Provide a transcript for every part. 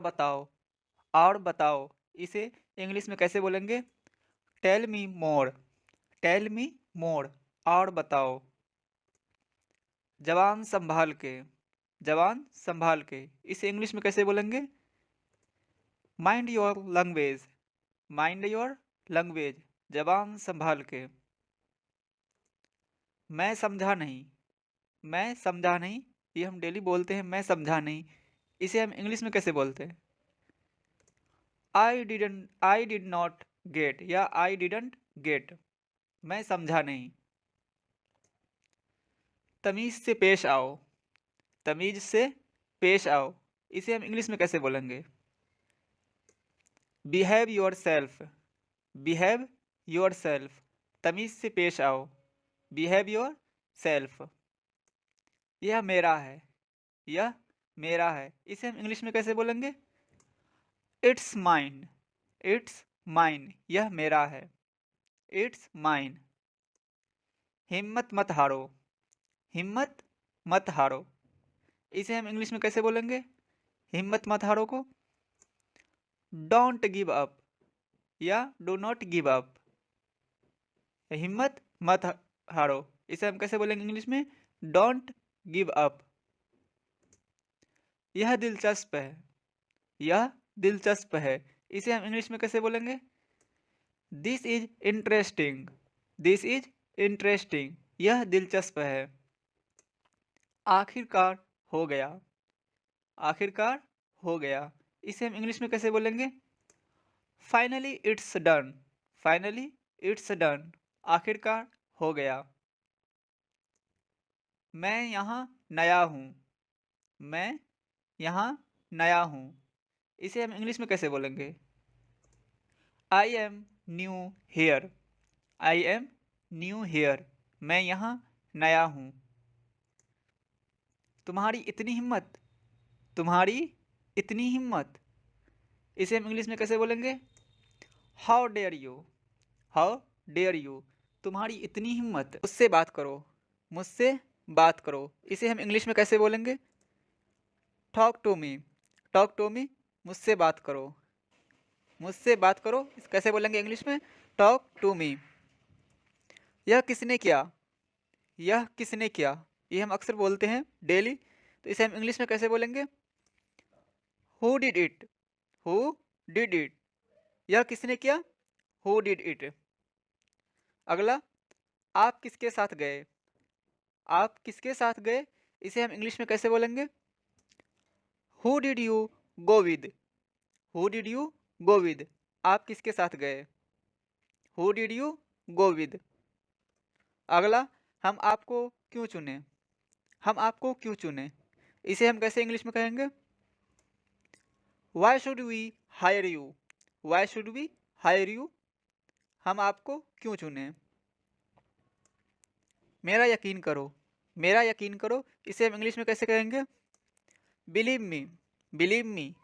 बताओ, और बताओ, इसे इंग्लिश में कैसे बोलेंगे? टेल मी मोर, टेल मी मोर, और बताओ। जवान संभाल के, जवान संभाल के, इसे इंग्लिश में कैसे बोलेंगे? Mind your language, mind your language, जवान संभाल के। मैं समझा नहीं, मैं समझा नहीं, ये हम डेली बोलते हैं, मैं समझा नहीं, इसे हम इंग्लिश में कैसे बोलते हैं? आई डिड नॉट गेट, या आई डिडंट गेट, मैं समझा नहीं। तमीज से पेश आओ, तमीज से पेश आओ, इसे हम इंग्लिश में कैसे बोलेंगे? Behave your self, behave your self, तमीज से पेश आओ, बिहेव योर सेल्फ। यह मेरा है, यह मेरा है, इसे हम इंग्लिश में कैसे बोलेंगे? इट्स माइन, इट्स माइन, यह मेरा है, इट्स माइन। हिम्मत मत हारो, हिम्मत मत हारो, इसे हम इंग्लिश में कैसे बोलेंगे? हिम्मत मत हारो को डोंट गिव अप, या डू नॉट गिव अप, हिम्मत मत हारो, इसे हम कैसे बोलेंगे इंग्लिश में? Don't give up. यह दिलचस्प है, यह दिलचस्प है, इसे हम इंग्लिश में कैसे बोलेंगे? This is interesting, this is interesting, यह दिलचस्प है। आखिरकार हो गया, आखिरकार हो गया, इसे हम इंग्लिश में कैसे बोलेंगे? Finally it's done, finally it's done, आखिरकार हो गया। मैं यहाँ नया हूँ, मैं यहाँ नया हूँ, इसे हम इंग्लिश में कैसे बोलेंगे? I am new here, I am new here, मैं यहाँ नया हूँ। तुम्हारी इतनी हिम्मत, तुम्हारी इतनी हिम्मत, इसे हम इंग्लिश में कैसे बोलेंगे? How dare you, how dare you, तुम्हारी इतनी हिम्मत, मुझसे बात करो, मुझसे बात करो, इसे हम इंग्लिश में कैसे बोलेंगे? Talk to me, talk to me, मुझसे बात करो, मुझसे बात करो, कैसे बोलेंगे इंग्लिश में? Talk to me. यह किसने किया, यह किसने किया, ये हम अक्सर बोलते हैं डेली, तो इसे हम इंग्लिश में कैसे बोलेंगे? Who did it, who did it, यह किसने किया? Who did it. अगला, आप किसके साथ गए, आप किसके साथ गए, इसे हम इंग्लिश में कैसे बोलेंगे? Who did you go with, who did you go with, आप किसके साथ गए? Who did you go with. अगला, हम आपको क्यों चुने, हम आपको क्यों चुने, इसे हम कैसे इंग्लिश में कहेंगे? Why should we hire you, why should we hire you, हम आपको क्यों चुने। मेरा यकीन करो, मेरा यकीन करो, इसे हम इंग्लिश में कैसे कहेंगे? बिलीव मी, बिलीव मी,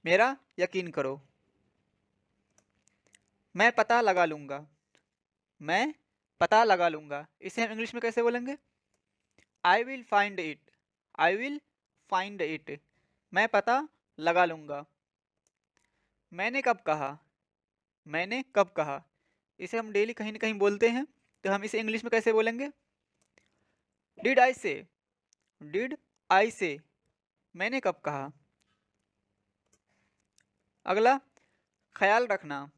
मेरा यकीन करो। मैं पता लगा लूँगा, मैं पता लगा लूँगा, इसे हम इंग्लिश में कैसे बोलेंगे? I will find it, I will find it, मैं पता लगा लूँगा। मैंने कब कहा, मैंने कब कहा, इसे हम डेली कहीं ना कहीं बोलते हैं, तो हम इसे इंग्लिश में कैसे बोलेंगे? डिड आई से, डिड आई से, मैंने कब कहा। अगला, ख्याल रखना,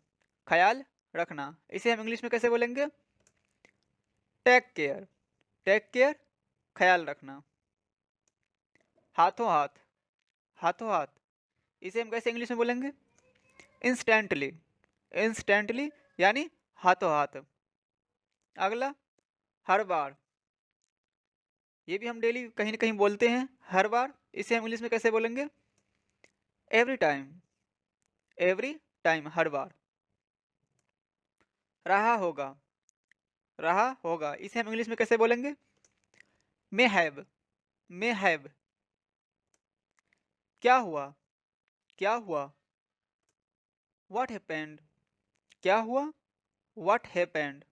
ख्याल रखना, इसे हम इंग्लिश में कैसे बोलेंगे? टेक केयर, टेक केयर, ख्याल रखना। हाथों हाथ, हाथों हाथ, इसे हम कैसे इंग्लिश में बोलेंगे? इंस्टेंटली, इंस्टेंटली, यानी हाथों हाथ। अगला, हर बार, ये भी हम डेली कहीं ना कहीं बोलते हैं, हर बार, इसे हम इंग्लिश में कैसे बोलेंगे? एवरी टाइम, एवरी टाइम, हर बार। रहा होगा, रहा होगा, इसे हम इंग्लिश में कैसे बोलेंगे? May have, may have. क्या हुआ, क्या हुआ, व्हाट हैपेंड, क्या हुआ, व्हाट हैपेंड।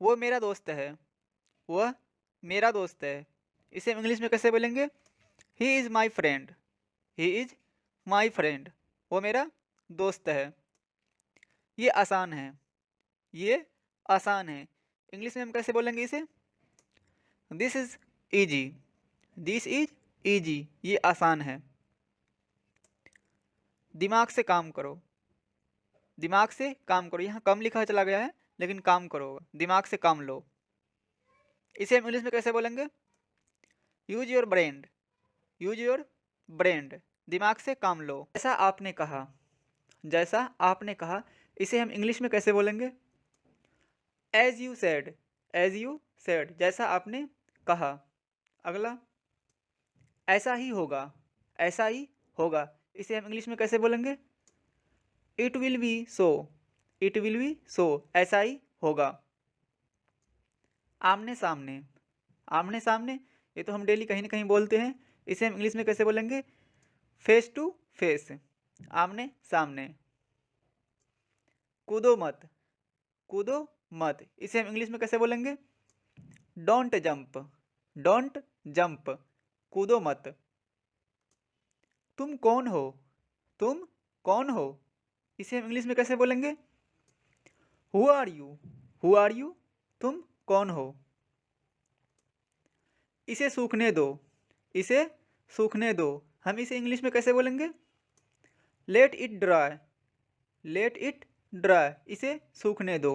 वो मेरा दोस्त है, वह मेरा दोस्त है, इसे हम इंग्लिश में कैसे बोलेंगे? He is my friend, he is my friend, वो मेरा दोस्त है। ये आसान है, ये आसान है। इंग्लिश में हम कैसे बोलेंगे इसे? This is easy, this is easy, ये आसान है। दिमाग से काम करो, दिमाग से काम करो, यहाँ कम लिखा चला गया है लेकिन काम करो, दिमाग से काम लो। इसे हम इंग्लिश में कैसे बोलेंगे? Use your brain, use your brain, दिमाग से काम लो। जैसा आपने कहा, जैसा आपने कहा, इसे हम इंग्लिश में कैसे बोलेंगे? As you said, as you said, जैसा आपने कहा। अगला, ऐसा ही होगा, ऐसा ही होगा, इसे हम इंग्लिश में कैसे बोलेंगे? It will be so, it will be so, ऐसा ही होगा। आमने सामने, आमने सामने, ये तो हम डेली कहीं ना कहीं बोलते हैं, इसे हम इंग्लिश में कैसे बोलेंगे? फेस टू फेस, आमने सामने। कूदो मत, कूदो मत, इसे हम इंग्लिश में कैसे बोलेंगे? डोंट जंप, डोंट जंप, कूदो मत। तुम कौन हो, तुम कौन हो, इसे हम इंग्लिश में कैसे बोलेंगे? Who are you, who are you, तुम कौन हो। इसे सूखने दो, इसे सूखने दो, हम इसे इंग्लिश में कैसे बोलेंगे? Let it dry, let it dry, इसे सूखने दो।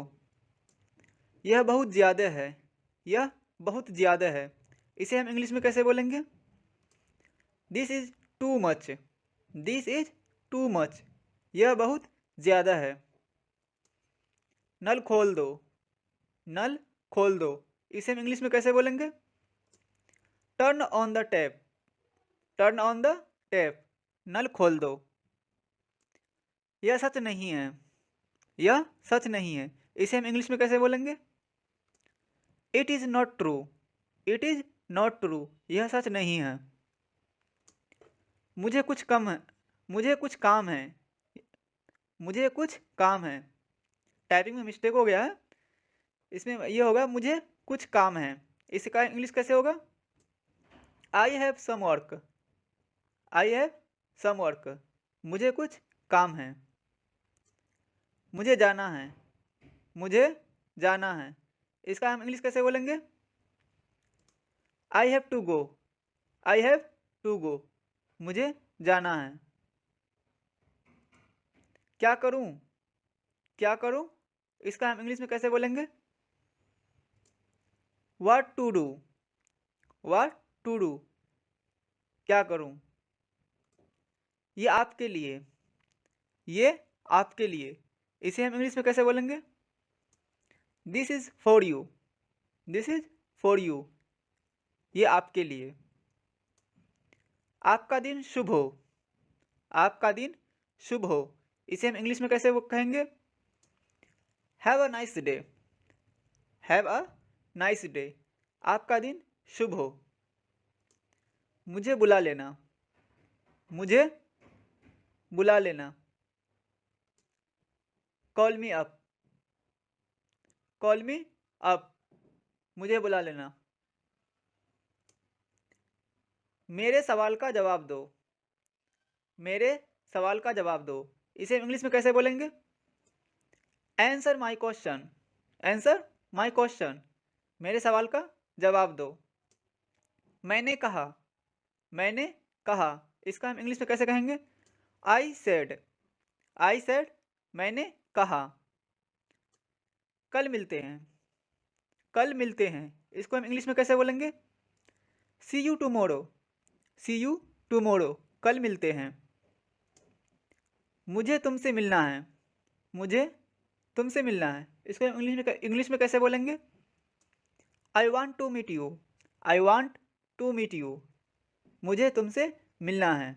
यह बहुत ज़्यादा है, यह बहुत ज़्यादा है, इसे हम इंग्लिश में कैसे बोलेंगे? This is too much, this is too much, यह बहुत ज़्यादा है। नल खोल दो, नल खोल दो, इसे हम इंग्लिश में कैसे बोलेंगे? Turn on the tap, turn on the tap, नल खोल दो। यह सच नहीं है, यह सच नहीं है, इसे हम इंग्लिश में कैसे बोलेंगे? It is not true, it is not true, यह सच नहीं है। मुझे कुछ कम है, मुझे कुछ काम है, मुझे कुछ काम है, टाइपिंग में मिस्टेक हो गया है, इसमें ये होगा मुझे कुछ काम है, इसका इंग्लिश कैसे होगा? I have some work, I have some work, मुझे कुछ काम है। मुझे जाना है, मुझे जाना है, इसका हम इंग्लिश कैसे बोलेंगे? I have to go, I have to go, मुझे जाना है। क्या करूं, क्या करूं, इसका हम इंग्लिश में कैसे बोलेंगे? What to do, what to do, क्या करूं। ये आपके लिए, ये आपके लिए, इसे हम इंग्लिश में कैसे बोलेंगे? This is for you, this is for you, ये आपके लिए। आपका दिन शुभ हो, आपका दिन शुभ हो, इसे हम इंग्लिश में कैसे वो कहेंगे? Have a nice day, have a nice day, आपका दिन शुभ हो। मुझे बुला लेना, मुझे बुला लेना। Call me up, call me up, मुझे बुला लेना। मेरे सवाल का जवाब दो, मेरे सवाल का जवाब दो, इसे इंग्लिश में कैसे बोलेंगे? Answer my question, answer my question, मेरे सवाल का जवाब दो। मैंने कहा, मैंने कहा, इसका हम इंग्लिश में कैसे कहेंगे? आई सेड, आई सेड, मैंने कहा। कल मिलते हैं, कल मिलते हैं, इसको हम इंग्लिश में कैसे बोलेंगे? See you tomorrow, see you tomorrow, कल मिलते हैं। मुझे तुमसे मिलना है, मुझे तुमसे मिलना है, इसको हम इंग्लिश में कैसे बोलेंगे? I want to meet you, I want to meet you, मुझे तुमसे मिलना है।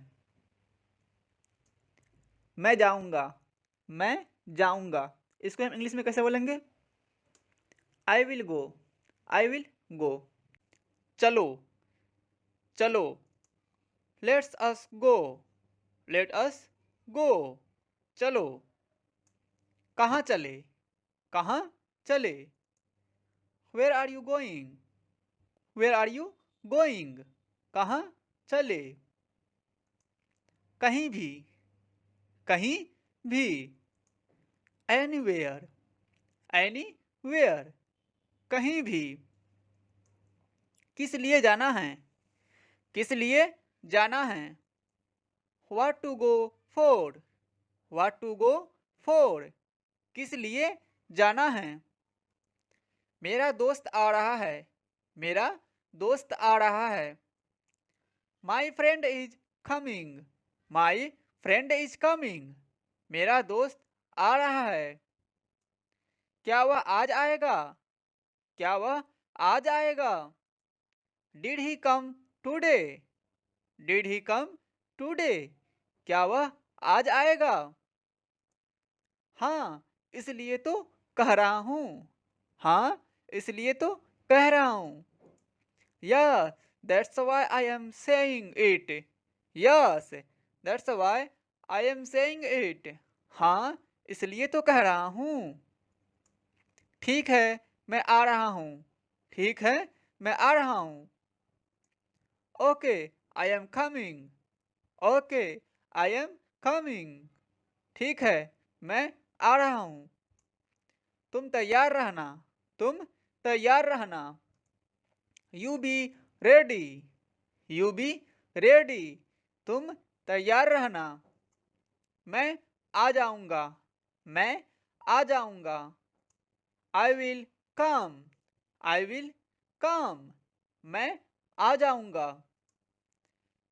मैं जाऊंगा, मैं जाऊंगा, इसको हम इंग्लिश में कैसे बोलेंगे? I will go, I will go, चलो, चलो। Let's us go, let us गो, चलो। कहाँ चले, कहाँ चले। Where are you going, where are you going, कहाँ चले। कहीं भी, कहीं भी। एनीवेयर, एनीवेयर, कहीं भी। किस लिए जाना है, किस लिए जाना है। What to go for, what to go for, किस लिए जाना है। मेरा दोस्त आ रहा है, मेरा दोस्त आ रहा है। My friend is coming, my friend is coming, मेरा दोस्त आ रहा है। क्या वह आज आएगा, क्या वह आज आएगा। Did he come today, did he come today, क्या वह आज आएगा। हाँ इसलिए तो कह रहा हूँ, हाँ इसलिए तो कह रहा हूँ। Yes that's why I am saying it, yes that's why I am saying it, हाँ इसलिए तो कह रहा हूँ। ठीक है मैं आ रहा हूँ, ठीक है मैं आ रहा हूँ। Okay I am coming, okay I am coming, ठीक है मैं आ रहा हूँ। तुम तैयार रहना, तुम तैयार रहना। You be ready, you be ready, तुम तैयार रहना। मैं आ जाऊंगा, मैं आ जाऊंगा। I will come, I will come, मैं आ जाऊंगा।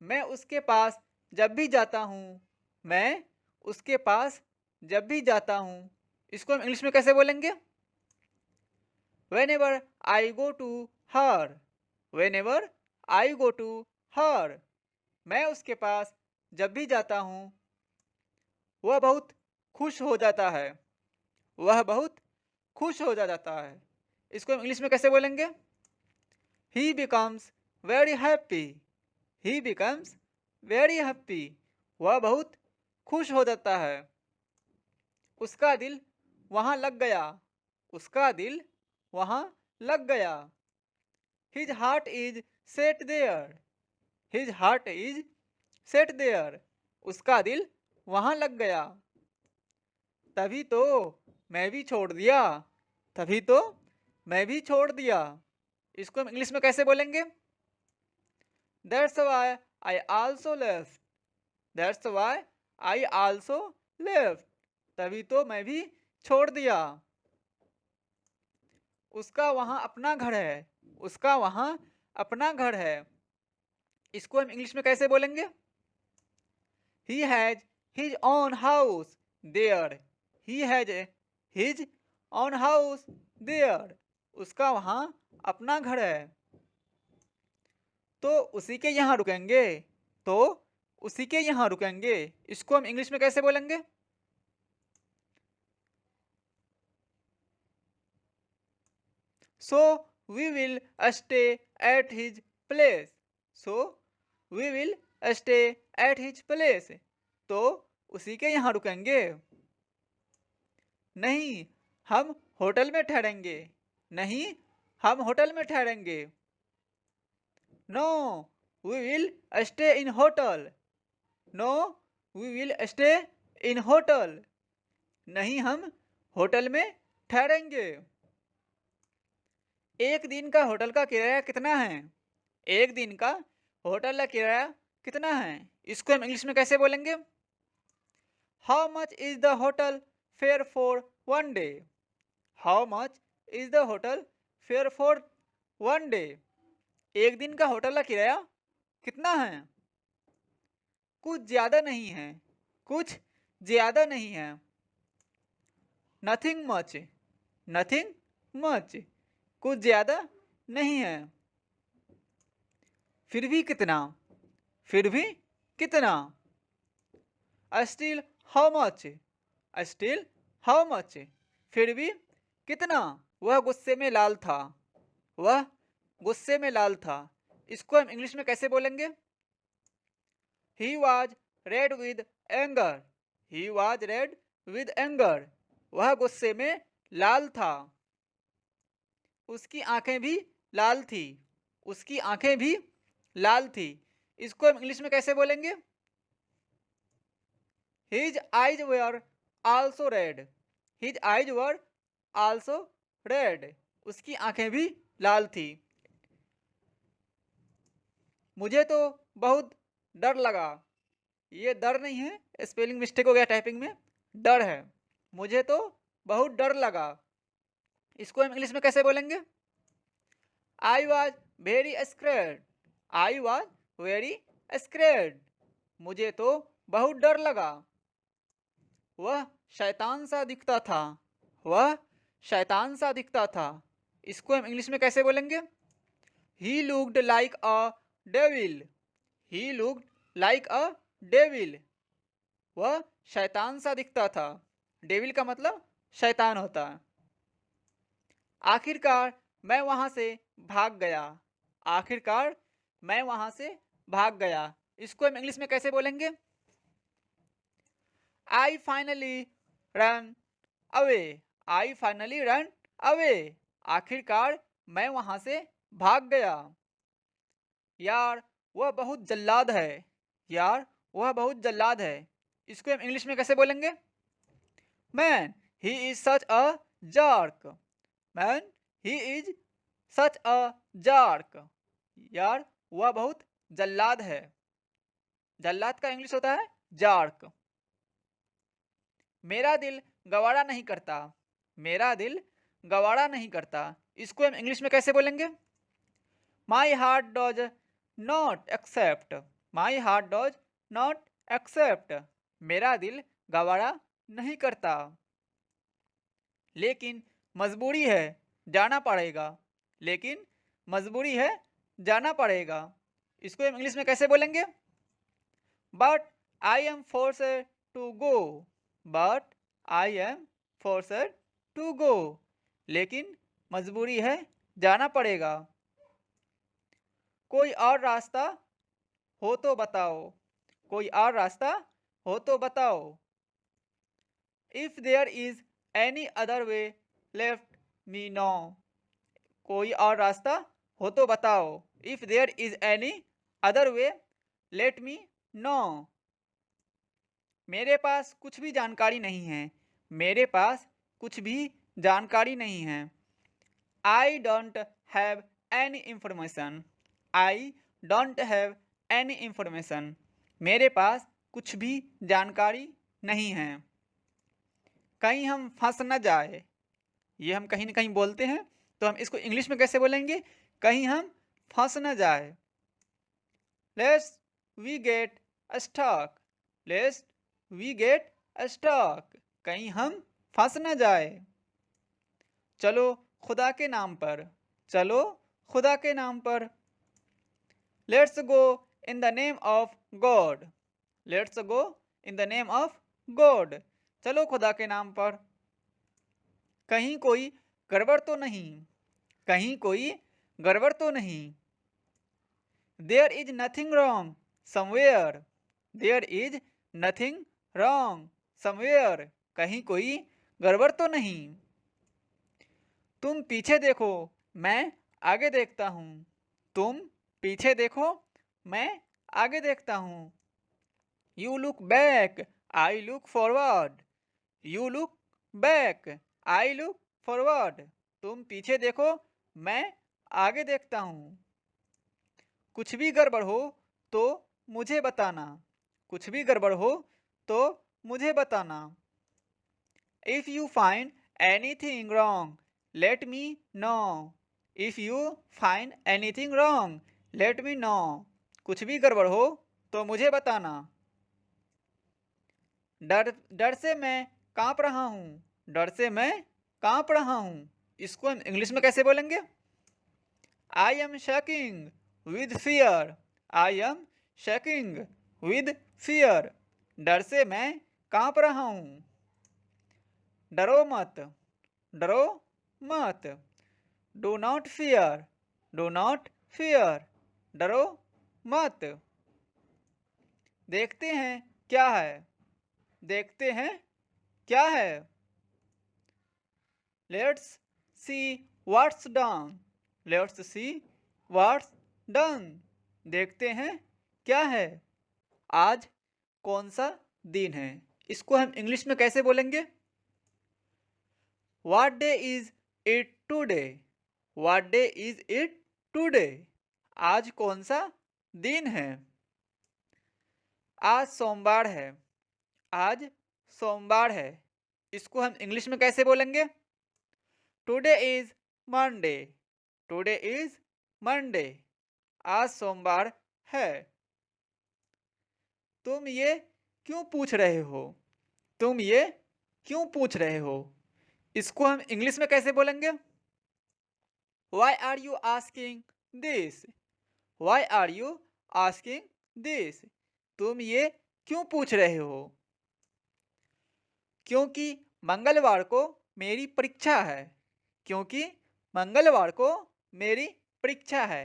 मैं उसके पास जब भी जाता हूँ, मैं उसके पास जब भी जाता हूँ। इसको हम इंग्लिश में कैसे बोलेंगे। whenever I go to her, whenever I go to her, मैं उसके पास जब भी जाता हूँ वह बहुत खुश हो जाता है, वह बहुत खुश हो जाता है। इसको हम इंग्लिश में कैसे बोलेंगे। he becomes very happy, he becomes very happy, वह बहुत खुश हो जाता है। उसका दिल वहाँ लग गया, उसका दिल वहाँ लग गया। His heart is set there, his heart is set there, उसका दिल वहाँ लग गया। तभी तो मैं भी छोड़ दिया, तभी तो मैं भी छोड़ दिया। इसको हम इंग्लिश में कैसे बोलेंगे। That's why I also left, that's why I also left, तभी तो मैं भी छोड़ दिया। उसका वहाँ अपना घर है, उसका वहाँ अपना घर है। इसको हम इंग्लिश में कैसे बोलेंगे। He has his own house there, he has his own house there, उसका वहाँ अपना घर है। तो उसी के यहाँ रुकेंगे, तो उसी के यहाँ रुकेंगे। इसको हम इंग्लिश में कैसे बोलेंगे। So we will stay at his place, so we will stay at his place, तो उसी के यहाँ रुकेंगे। नहीं हम होटल में ठहरेंगे, नहीं हम होटल में ठहरेंगे। No we will stay in hotel, no we will stay in hotel, नहीं हम होटल में ठहरेंगे। एक दिन का होटल का किराया कितना है, एक दिन का होटल का किराया कितना है। इसको हम इंग्लिश में कैसे बोलेंगे। How much is the hotel fair for one day, how much is the hotel fair for one day, एक दिन का होटल का किराया कितना है। कुछ ज्यादा नहीं है, कुछ ज्यादा नहीं है। नथिंग मच, नथिंग मच, कुछ ज्यादा नहीं है। फिर भी कितना, फिर भी कितना। Still how much, still how much, फिर भी कितना। वह गुस्से में लाल था, वह गुस्से में लाल था। इसको हम इंग्लिश में कैसे बोलेंगे। He was read with anger, he was read with anger, वह गुस्से में लाल था। उसकी आंखें भी लाल थी, उसकी आंखें भी लाल थी। इसको हम इंग्लिश में कैसे बोलेंगे। His eyes were also red. His eyes were also red. उसकी आंखें भी लाल थी। मुझे तो बहुत डर लगा। ये डर नहीं है, स्पेलिंग मिस्टेक हो गया टाइपिंग में, डर है। मुझे तो बहुत डर लगा। इसको हम इंग्लिश में कैसे बोलेंगे? I was very scared. I was very scared. मुझे तो बहुत डर लगा। वह शैतान सा दिखता था। वह शैतान सा दिखता था। इसको हम इंग्लिश में कैसे बोलेंगे? He looked like a devil. He looked like a devil. वह शैतान सा दिखता था। डेविल का मतलब शैतान होता है। आखिरकार मैं वहां से भाग गया। आखिरकार मैं वहां से भाग गया। इसको हम इंग्लिश में कैसे बोलेंगे? I finally run away. I finally run away. आखिरकार मैं वहां से भाग गया। यार वह बहुत जल्लाद है। यार वह बहुत जल्लाद है। इसको हम इंग्लिश में कैसे बोलेंगे? Man he is such a jerk. Man he is such a jerk. यार वह बहुत जल्लाद है। जल्लाद का इंग्लिश होता है जार्क। मेरा दिल गवारा नहीं करता। मेरा दिल गवारा नहीं करता। इसको हम इंग्लिश में कैसे बोलेंगे? My heart does not accept. My heart does not accept. मेरा दिल गवारा नहीं करता। लेकिन मजबूरी है, जाना पड़ेगा। लेकिन मजबूरी है, जाना पड़ेगा। इसको हम इंग्लिश में कैसे बोलेंगे? But I am forced to go. But I am forced to go. लेकिन मजबूरी है, जाना पड़ेगा। कोई और रास्ता हो तो बताओ। कोई और रास्ता हो तो बताओ। If there is any other way left me know. कोई और रास्ता हो तो बताओ। If there is any other way let me know. मेरे पास कुछ भी जानकारी नहीं है। मेरे पास कुछ भी जानकारी नहीं है। I don't have any information. I don't have any information. मेरे पास कुछ भी जानकारी नहीं है। कहीं हम फंस न जाए। ये हम कहीं ना कहीं बोलते हैं, तो हम इसको इंग्लिश में कैसे बोलेंगे? कहीं हम फंस न जाए। Let's we get stuck. Let's we get stuck. कहीं हम फंस न जाए। चलो खुदा के नाम पर। चलो खुदा के नाम पर। Let's go in the name of God. Let's go in the name of God. चलो खुदा के नाम पर। कहीं कोई गड़बड़ तो नहीं। कहीं कोई गड़बड़ तो नहीं। There is nothing wrong somewhere. There is nothing wrong somewhere. कहीं कोई गड़बड़ तो नहीं। तुम पीछे देखो, मैं आगे देखता हूँ। तुम पीछे देखो, मैं आगे देखता हूँ। You look back, I look forward. You look back, I look forward. तुम पीछे देखो, मैं आगे देखता हूँ। कुछ भी गड़बड़ हो तो मुझे बताना। कुछ भी गड़बड़ हो तो मुझे बताना। If you find anything wrong let me no. If you find anything wrong let me no. कुछ भी गड़बड़ हो तो मुझे बताना। डर डर से मैं कांप रहा हूँ। डर से मैं कांप रहा हूँ। इसको हम इंग्लिश में कैसे बोलेंगे? I M shaking with fear. I am shaking with fear. डर से मैं कांप रहा हूँ। डरो मत। डरो मत। Do not fear. Do not fear. डरो मत। देखते हैं क्या है। देखते हैं क्या है। Let's see what's done. Let's see what's done. देखते हैं क्या है। आज कौन सा दिन है? इसको हम इंग्लिश में कैसे बोलेंगे? What day is it today? What day is it today? आज कौन सा दिन है? आज सोमवार है। आज सोमवार है। इसको हम इंग्लिश में कैसे बोलेंगे? Today is Monday. Today is Monday. आज सोमवार है। तुम ये क्यों पूछ रहे हो? तुम ये क्यों पूछ रहे हो? इसको हम इंग्लिश में कैसे बोलेंगे? Why are you asking this? Why are you asking this? तुम ये क्यों पूछ रहे हो? क्योंकि मंगलवार को मेरी परीक्षा है। क्योंकि मंगलवार को मेरी परीक्षा है।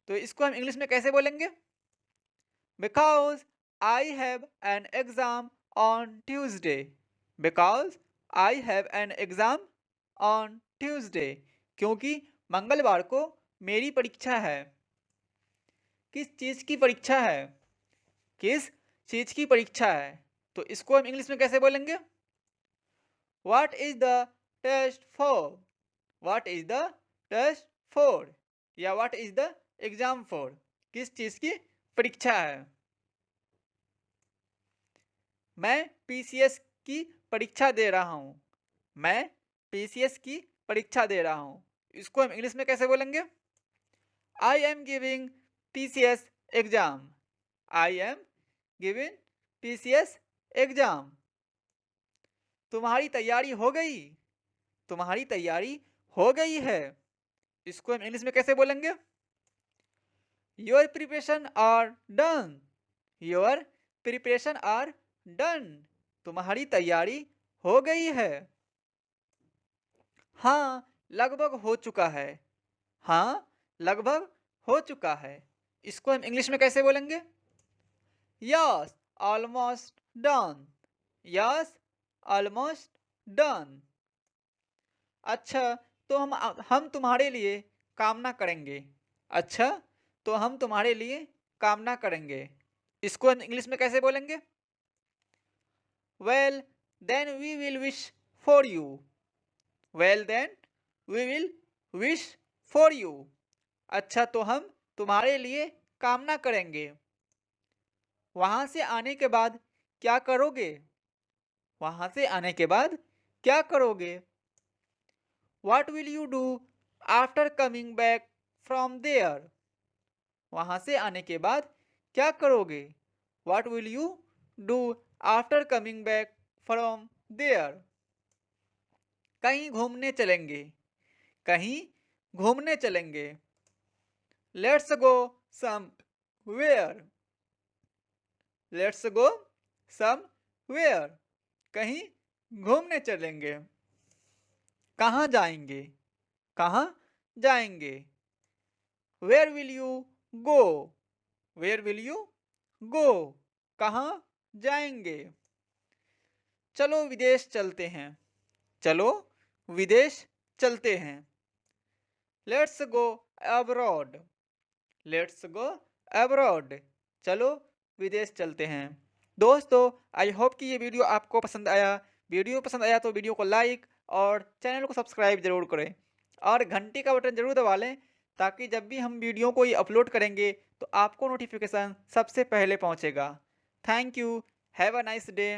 तो इसको हम इंग्लिश में कैसे बोलेंगे? Because I have an exam on Tuesday. Because I have an exam on Tuesday. क्योंकि मंगलवार को मेरी परीक्षा है। किस चीज़ की परीक्षा है? किस चीज़ की परीक्षा है? तो इसको हम इंग्लिश में कैसे बोलेंगे? What is the test for? What is the test for? या what is the exam for? किस चीज़ की परीक्षा है? मैं पीसीएस की परीक्षा दे रहा हूँ। मैं पीसीएस की परीक्षा दे रहा हूँ। इसको हम इंग्लिश में कैसे बोलेंगे? I am giving PCS exam. I am giving PCS exam. तुम्हारी तैयारी हो गई? तुम्हारी तैयारी हो गई है। इसको हम इंग्लिश में कैसे बोलेंगे? Your preparation are done. Your preparation are done. तुम्हारी तैयारी हो गई है। हाँ, लगभग हो चुका है। हाँ, लगभग हो चुका है। इसको हम इंग्लिश में कैसे बोलेंगे? Yes, almost done. Yes, almost done. अच्छा, तो हम तुम्हारे लिए कामना करेंगे। अच्छा, तो हम तुम्हारे लिए कामना करेंगे। इसको हम इंग्लिश में कैसे बोलेंगे? Well, then we will wish for you. Well, then we will wish for you. अच्छा, तो हम तुम्हारे लिए कामना करेंगे। वहाँ से आने के बाद क्या करोगे? वहाँ से आने के बाद क्या करोगे? What will you do after coming back from there? वहाँ से आने के बाद क्या करोगे? What will you do after coming back from there? कहीं घूमने चलेंगे। कहीं घूमने चलेंगे। Let's go somewhere. Let's go somewhere. कहीं घूमने चलेंगे। कहाँ जाएंगे? कहाँ जाएंगे? Where will you go? Where will you go? कहाँ जाएंगे? चलो विदेश चलते हैं। चलो विदेश चलते हैं। Let's go abroad. Let's go abroad. चलो विदेश चलते हैं। दोस्तों, आई होप कि ये वीडियो आपको पसंद आया। वीडियो पसंद आया तो वीडियो को लाइक और चैनल को सब्सक्राइब जरूर करें और घंटी का बटन जरूर दबा लें ताकि जब भी हम वीडियो कोई अपलोड करेंगे तो आपको नोटिफिकेशन सबसे पहले पहुंचेगा। Thank you. Have a nice day.